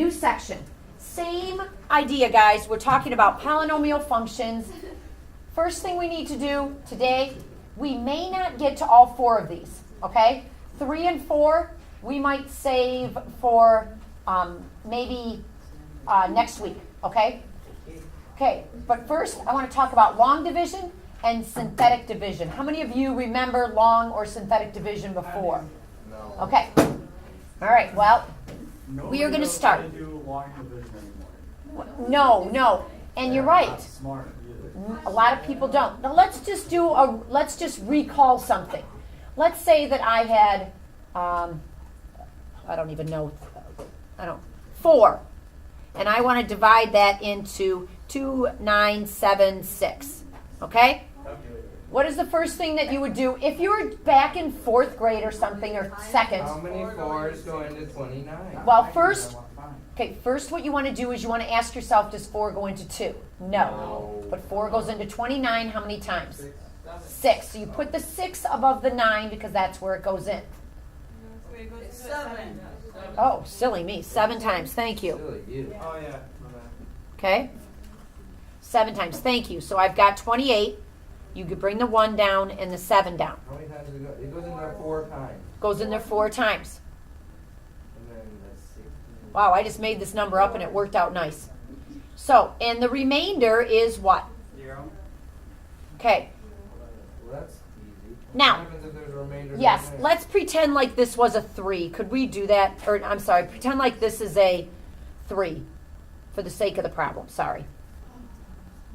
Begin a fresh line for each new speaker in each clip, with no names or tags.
new section. Same idea, guys. We're talking about polynomial functions. First thing we need to do today, we may not get to all 4 of these, okay? 3 and 4, we might save for maybe next week, okay? Okay, but first I want to talk about long division and synthetic division. How many of you remember long or synthetic division before?
No.
Okay. All right, well, we are going to start.
Nobody knows how to do long division anymore.
No, and you're right.
Not smart either.
A lot of people don't. Now let's just recall something. Let's say that I had, I don't even know, 4. And I want to divide that into 2, 9, 7, 6. Okay? What is the first thing that you would do if you were back in 4th grade or something, or second?
How many 4s go into 29?
Well, first what you want to do is you want to ask yourself, does 4 go into 2? No. But 4 goes into 29 how many times? 6. So you put the 6 above the 9 because that's where it goes in.
It's 7.
Oh, silly me. 7 times. Thank you.
Silly you.
Oh, yeah.
Okay? 7 times. Thank you. So I've got 28. You could bring the 1 down and the 7 down.
How many times does it go? It goes in there 4 times.
Goes in there 4 times.
And then that's 16.
Wow, I just made this number up and it worked out nice. So, and the remainder is what?
0.
Okay.
Well, that's easy.
Now,
What happens if there's a remainder?
yes,
down there?
let's pretend like this was a 3. Could we do that? Or, I'm sorry, pretend like this is a 3 for the sake of the problem. Sorry.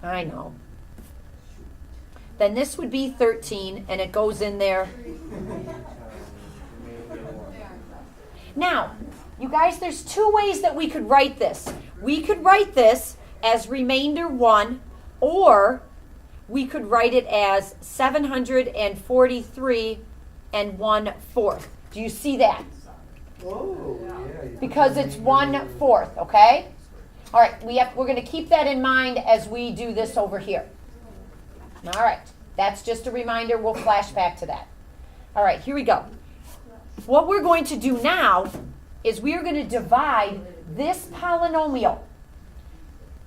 I know. Then this would be 13, and it goes in there. Now, you guys, there's 2 ways that we could write this. We could write this as remainder 1, or we could write it as 743 and 1/4. Do you see that?
Whoa. Yeah.
Because it's 1/4, okay? All right, we're going to keep that in mind as we do this over here. All right, that's just a reminder. We'll flash back to that. All right, here we go. What we're going to do now is we are going to divide this polynomial,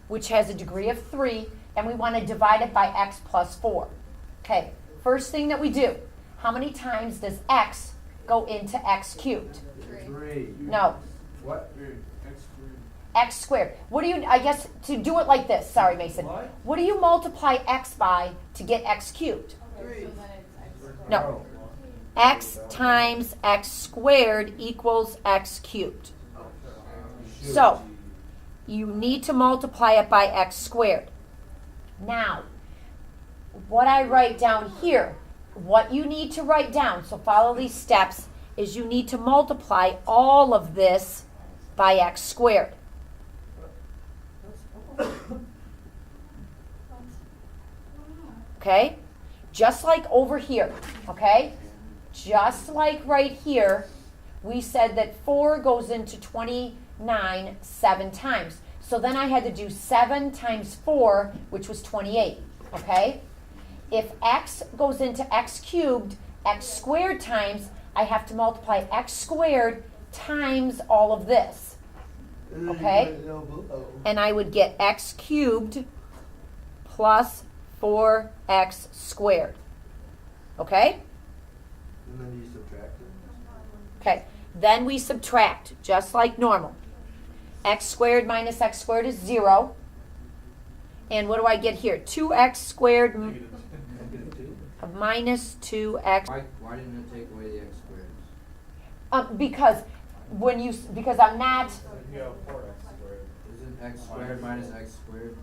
which has a degree of 3, and we want to divide it by x plus 4. Okay, first thing that we do, how many times does x go into x cubed?
3.
No,
What?
x squared. What do you, I guess, to do it like this, sorry, Mason. What do you multiply x by to get x cubed?
3.
No. X times x squared equals x cubed. So, you need to multiply it by x squared. Now, what I write down here, what you need to write down, so follow these steps, is you need to multiply all of this by x squared. Okay? Just like over here, okay? Just like right here, we said that 4 goes into 29 7 times. So then I had to do 7 times 4, which was 28, okay? If x goes into x cubed, x squared times, I have to multiply x squared times all of this, okay? And I would get x cubed plus 4x squared, okay?
And then you subtract it.
Okay, then we subtract, just like normal. X squared minus x squared is 0. And what do I get here? 2x squared
Negative 2.
minus 2x.
Why didn't it take away the x squared?
Because I'm not,
You have 4x squared.
Isn't x squared minus x squared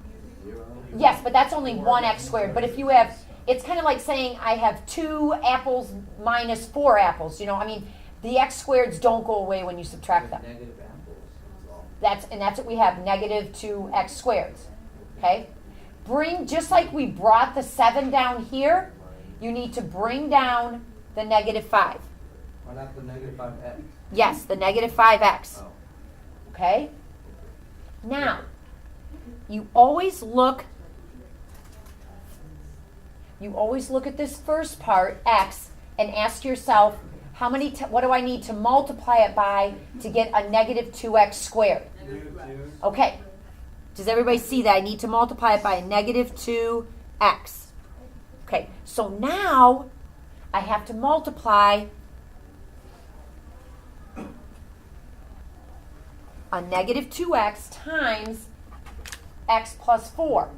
0?
yes, but that's only 1x squared. But if you have, it's kind of like saying I have 2 apples minus 4 apples. You know, I mean, the x squareds don't go away when you subtract them.
Negative apples.
That's what we have, negative 2x squareds. Okay? Just like we brought the 7 down here, you need to bring down the negative 5.
Why not the negative 5x?
Yes, the negative 5x.
Oh.
Okay? Now, you always look at this first part, x, and ask yourself, what do I need to multiply it by to get a negative 2x squared?
Negative 2.
Okay. Does everybody see that? I need to multiply it by a negative 2x. Okay, so now I have to multiply a negative 2x times x plus 4.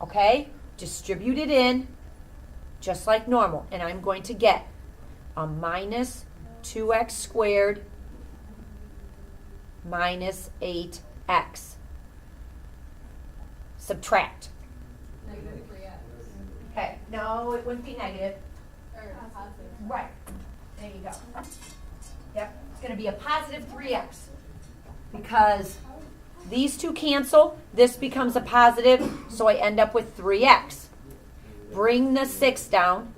Okay? Distribute it in just like normal. And I'm going to get a minus 2x squared minus 8x. Subtract.
Negative 3x.
Okay, no, it wouldn't be negative.
Or positive.
Right. There you go. Yep, it's going to be a positive 3x. Because these two cancel, this becomes a positive, so I end up with 3x. Bring the 6 down.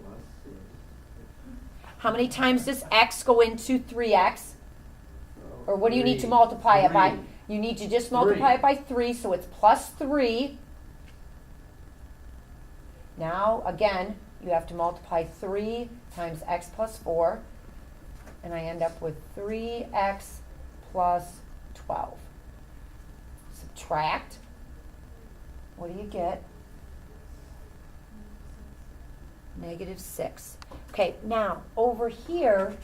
How many times does x go into 3x? Or what do you need to multiply it by? You need to just multiply it by 3, so it's plus 3. Now, again, you have to multiply 3 times x plus 4, and I end up with 3x plus 12. Subtract. What do you get? Negative 6. Okay, now, over here,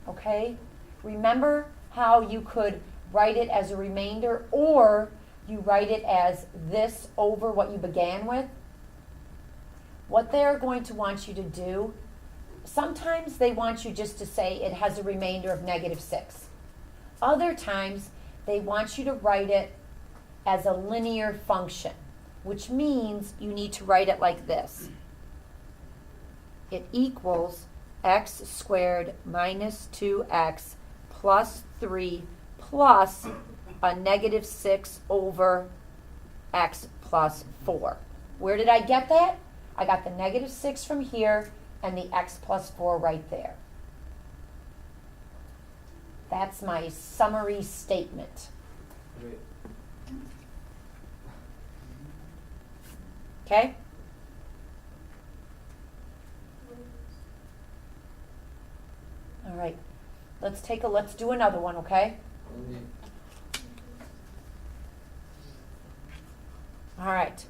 okay, remember how you could write it as a remainder, or you write it as this over what you began with? What they're going to want you to do, sometimes they want you just to say it has a remainder of negative 6. Other times, they want you to write it as a linear function, which means you need to write it like this. It equals x squared minus 2x plus 3 plus a negative 6 over x plus 4. Where did I get that? I got the negative 6 from here and the x plus 4 right there. That's my summary statement.
Wait.
Okay? All right. Let's do another one, okay?
Only
All right.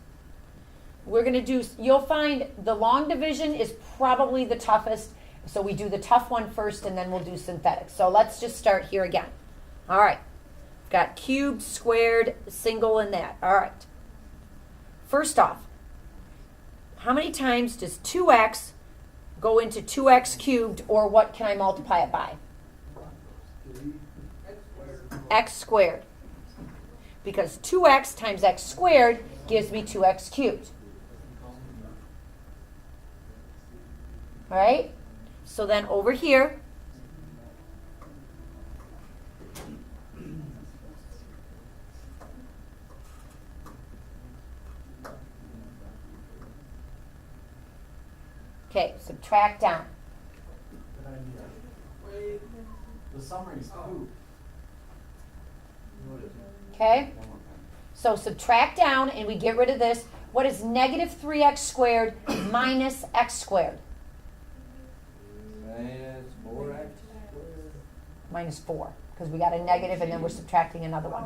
We're going to do, you'll find the long division is probably the toughest. So we do the tough one first and then we'll do synthetic. So let's just start here again. All right. Got cubed, squared, single, and that. All right. First off, how many times does 2x go into 2x cubed, or what can I multiply it by? X squared. Because 2x times x squared gives me 2x cubed. All right? So then over here, okay, subtract down.
Good idea. The summary's 2.
what is it?
Okay?
One more time.
So subtract down and we get rid of this. What is negative 3x squared minus x squared?
Minus 4x squared.
Minus 4, because we got a negative and then we're subtracting another one.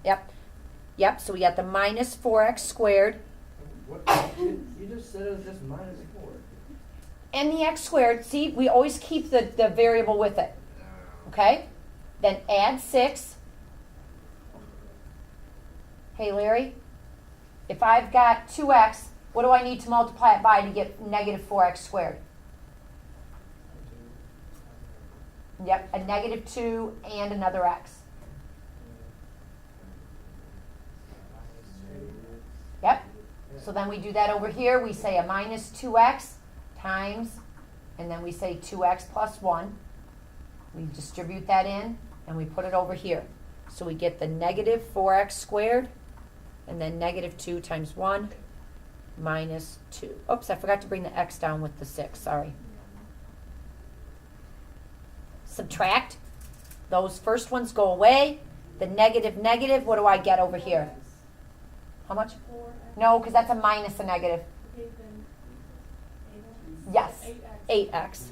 Yep, so we got the minus 4x squared
What? You just said it was just minus 4.
and the x squared. See, we always keep the variable with it. Okay? Then add 6. Hey, Larry, if I've got 2x, what do I need to multiply it by to get negative 4x squared? Yep, a negative 2 and another x. Yep. So then we do that over here. We say a minus 2x times, and then we say 2x plus 1. We distribute that in, and we put it over here. So we get the negative 4x squared, and then negative 2 times 1 minus 2. Oops, I forgot to bring the x down with the 6. Sorry. Subtract. Those first ones go away. The negative, negative, what do I get over here? How much?
4x.
No, because that's a minus a negative.
Okay, then 8x.
Yes,
8x.
8x.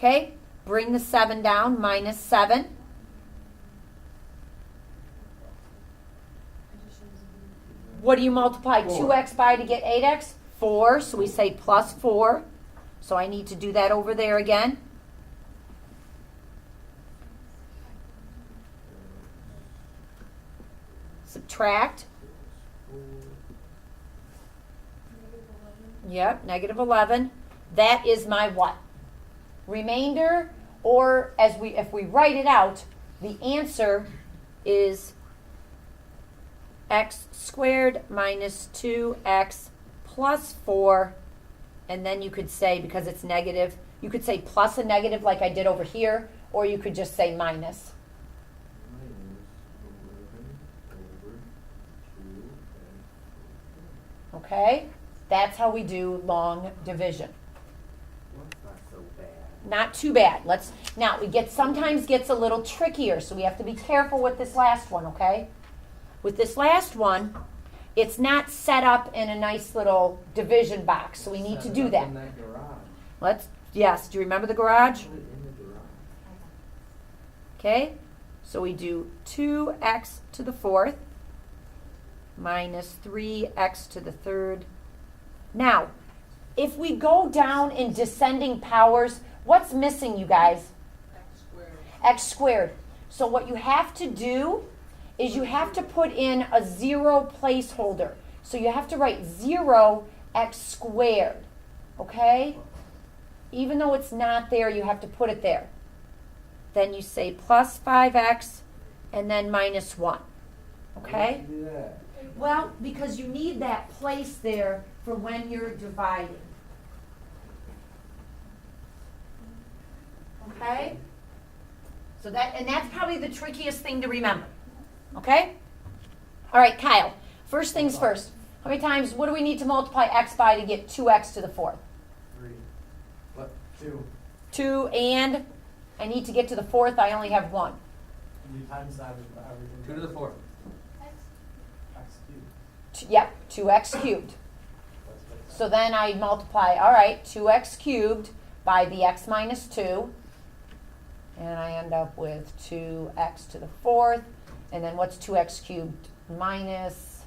Okay, bring the 7 down, minus 7. What do you multiply 2x by to get 8x? 4, so we say plus 4. So I need to do that over there again. Subtract. Yep, negative 11. That is my what? Remainder, or if we write it out, the answer is x squared minus 2x plus 4, and then you could say, because it's negative, you could say plus a negative like I did over here, or you could just say minus. Okay? That's how we do long division.
Not so bad.
Not too bad. Now sometimes gets a little trickier, so we have to be careful with this last one, okay? With this last one, it's not set up in a nice little division box, so we need to do that.
In that garage.
Yes, do you remember the garage?
Put it in the garage.
Okay, so we do 2x to the 4th minus 3x to the 3rd. Now, if we go down in descending powers, what's missing, you guys?
X squared.
X squared. So what you have to do is you have to put in a 0 placeholder. So you have to write 0 x squared, okay? Even though it's not there, you have to put it there. Then you say plus 5x and then minus 1, okay?
Why would you do that?
Well, because you need that place there for when you're dividing. Okay? So that's probably the trickiest thing to remember. Okay? All right, Kyle. First things first. How many times, what do we need to multiply x by to get 2x to the 4th?
3. What? 2.
2, and I need to get to the 4th, I only have 1.
You times that with everything.
2 to the 4th.
X cubed.
Yep, 2x cubed.
That's what it's
So then I multiply, all right, 2x cubed by the x minus 2. And I end up with 2x to the 4th. And then what's 2x cubed minus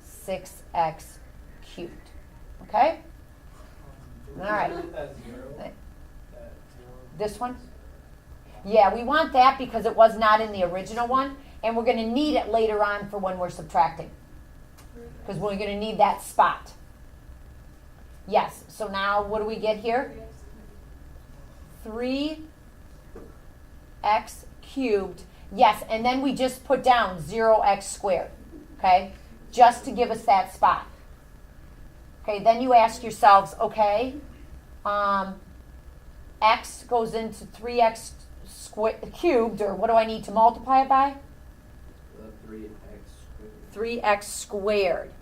6x cubed? Okay? All right.
That 0.
Right.
That 0.
This one? Yeah, we want that because it was not in the original one. And we're going to need it later on for when we're subtracting. Because we're going to need that spot. Yes, so now what do we get here? 3x cubed. Yes, and then we just put down 0x squared, okay, just to give us that spot. Okay, then you ask yourselves, okay, x goes into 3x cubed, or what do I need to multiply it by?
3x squared.
3x squared.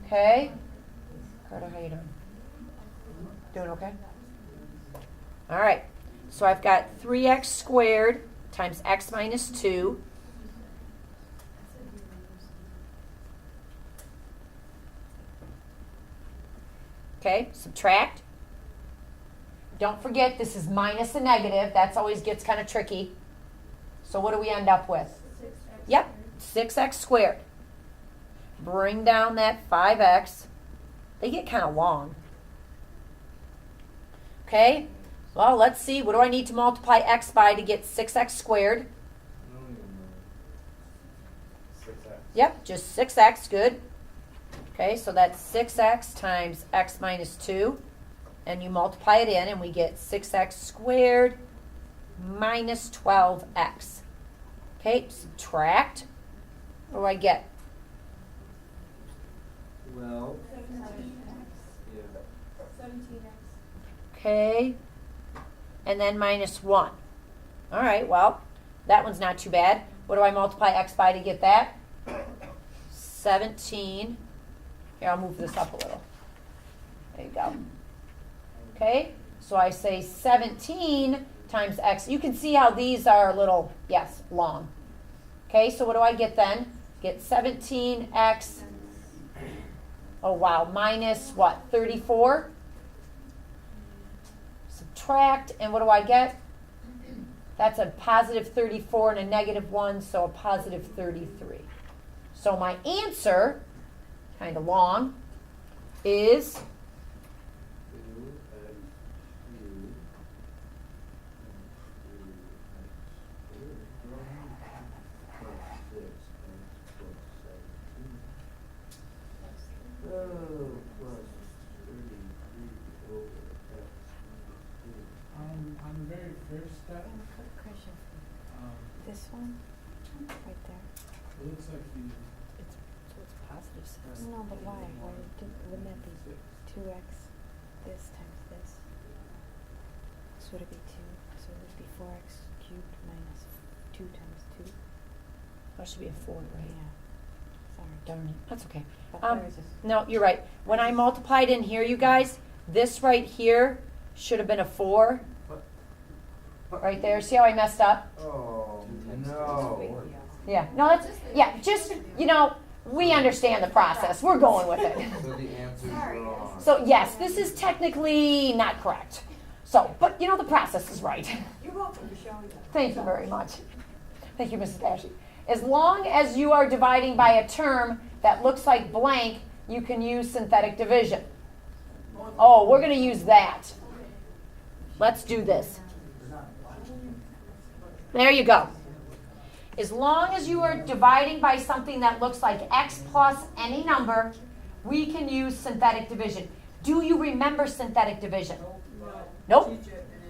Okay? Carter, how you doing? Doing okay? All right. So I've got 3x squared times x minus 2. Okay, subtract. Don't forget, this is minus a negative. That always gets kind of tricky. So what do we end up with?
6x
Yep, 6x squared. Bring down that 5x. They get kind of long. Okay, well, let's see. What do I need to multiply x by to get 6x squared?
I don't even know.
6x.
Yep, just 6x, good. Okay, so that's 6x times x minus 2. And you multiply it in, and we get 6x squared minus 12x. Okay, subtract. What do I get?
Well, yeah.
17x.
Okay, and then minus 1. All right, well, that one's not too bad. What do I multiply x by to get that? 17. Here, I'll move this up a little. There you go. Okay, so I say 17 times x. You can see how these are a little, yes, long. Okay, so what do I get then? Get 17x, oh wow, minus what, 34? subtract, and what do I get? That's a positive 34 and a negative 1, so a positive 33. So my answer, kind of long, is
2x. On the very first step,
Question.
um,
This one, right there.
it looks like you.
so it's positive 6.
No, but why? Wouldn't that be 2x this times this? So would it be 2? So it would be 4x cubed minus 2 times 2?
That should be a 4, right?
Yeah. Sorry.
Darn it. That's okay.
But
Um,
there is a-
No, you're right. When I multiplied in here, you guys, this right here should have been a 4. Right there. See how I messed up?
Oh, no.
Yeah. No, that's, yeah, just, we understand the process. We're going with it.
So the answer's wrong.
So, yes, this is technically not correct. So, but, the process is right.
You're welcome to show you.
Thank you very much. Thank you, Mrs. Dashy. As long as you are dividing by a term that looks like blank, you can use synthetic division. Oh, we're going to use that. Let's do this. There you go. As long as you are dividing by something that looks like x plus any number, we can use synthetic division. Do you remember synthetic division? Nope.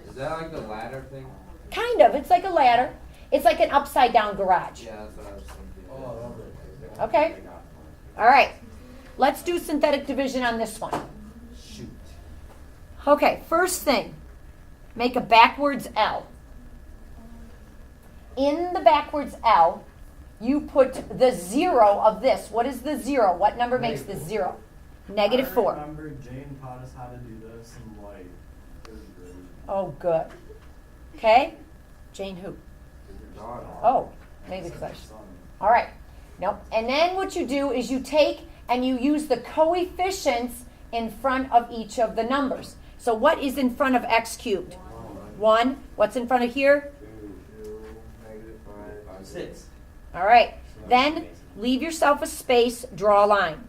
Is that like the ladder thing?
Kind of. It's like a ladder. It's like an upside down garage.
Yeah, that's what I was thinking.
Oh,
Okay. All right. Let's do synthetic division on this one.
Shoot.
Okay, first thing, make a backwards L. In the backwards L, you put the 0 of this. What is the 0? What number makes the 0? Negative 4.
I remember Jane taught us how to do this in like 3rd grade.
Oh, good. Okay? Jane who?
Your daughter.
Oh, maybe because I... All right. Nope. And then what you do is you take and you use the coefficients in front of each of the numbers. So what is in front of x cubed? 1. What's in front of here?
2, negative 5,
6.
All right. Then leave yourself a space, draw a line.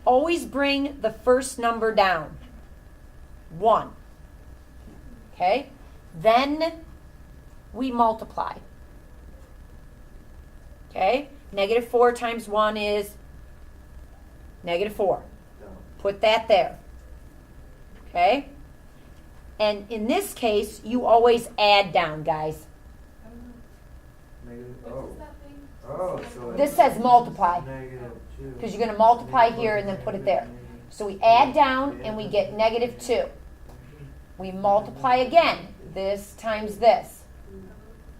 Always bring the first number down. 1. Okay? Then we multiply. Okay? Negative 4 times 1 is negative 4. Put that there. Okay? And in this case, you always add down, guys.
Negative,
What is that thing?
Oh, so
This says multiply.
negative 2.
Because you're going to multiply here and then put it there. So we add down and we get negative 2. We multiply again. This times this.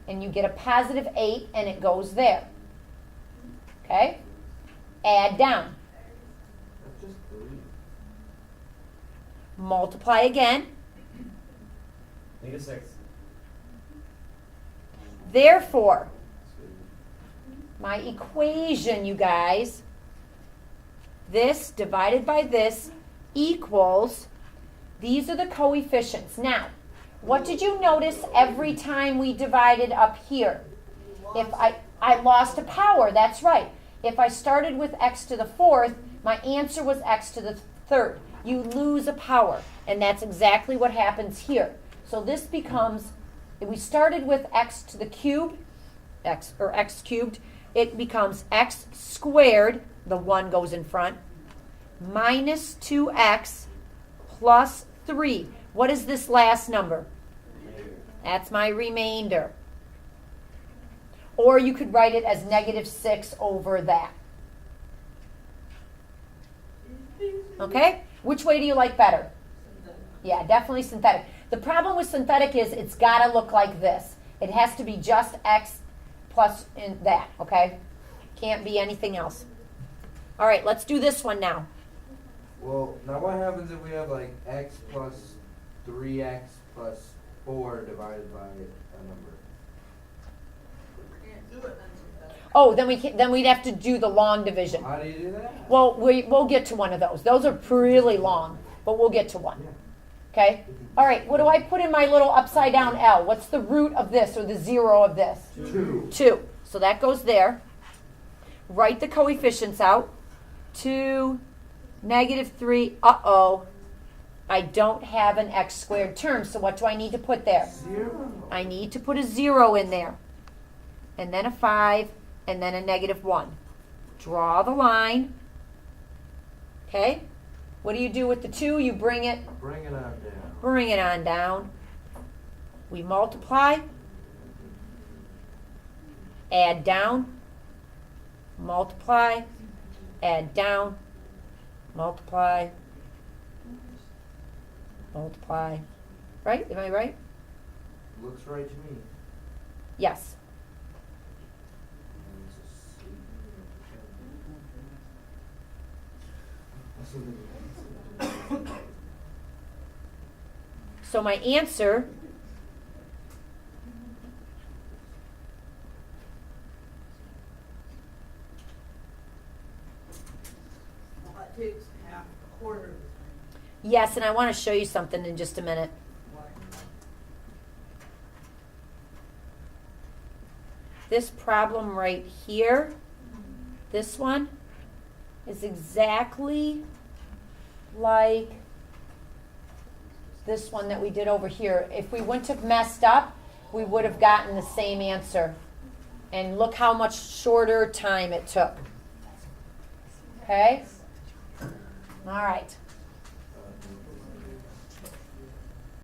And you get a positive 8 and it goes there. Okay? Add down.
That's just 3.
Multiply again.
Negative 6.
Therefore, my equation, you guys, this divided by this equals, these are the coefficients. Now, what did you notice every time we divided up here? If I lost a power, that's right. If I started with x to the 4th, my answer was x to the 3rd. You lose a power, and that's exactly what happens here. So this becomes, if we started with x to the cube, x cubed, it becomes x squared, the 1 goes in front, minus 2x plus 3. What is this last number? That's my remainder. Or you could write it as negative 6 over that. Okay? Which way do you like better? Yeah, definitely synthetic. The problem with synthetic is it's got to look like this. It has to be just x plus in that, okay? Can't be anything else. All right, let's do this one now.
Well, now what happens if we have like x plus 3x plus 4 divided by a number?
Can't do it then.
Oh, then we'd have to do the long division.
How do you do that?
Well, we'll get to one of those. Those are really long, but we'll get to one. Okay? All right, what do I put in my little upside down L? What's the root of this or the 0 of this?
2.
2. So that goes there. Write the coefficients out. 2, -3. Uh-oh. I don't have an x squared term, so what do I need to put there?
0.
I need to put a 0 in there. And then a 5, and then a -1. Draw the line. Okay? What do you do with the 2? You bring it
Bring it on down.
Bring it on down. We multiply. Add down. Multiply. Add down. Multiply. Multiply. Right? Am I right?
Looks right to me.
Yes. So my answer
That takes half a quarter.
yes, and I want to show you something in just a minute. This problem right here, this one, is exactly like this one that we did over here. If we wouldn't have messed up, we would have gotten the same answer. And look how much shorter time it took. Okay? All right.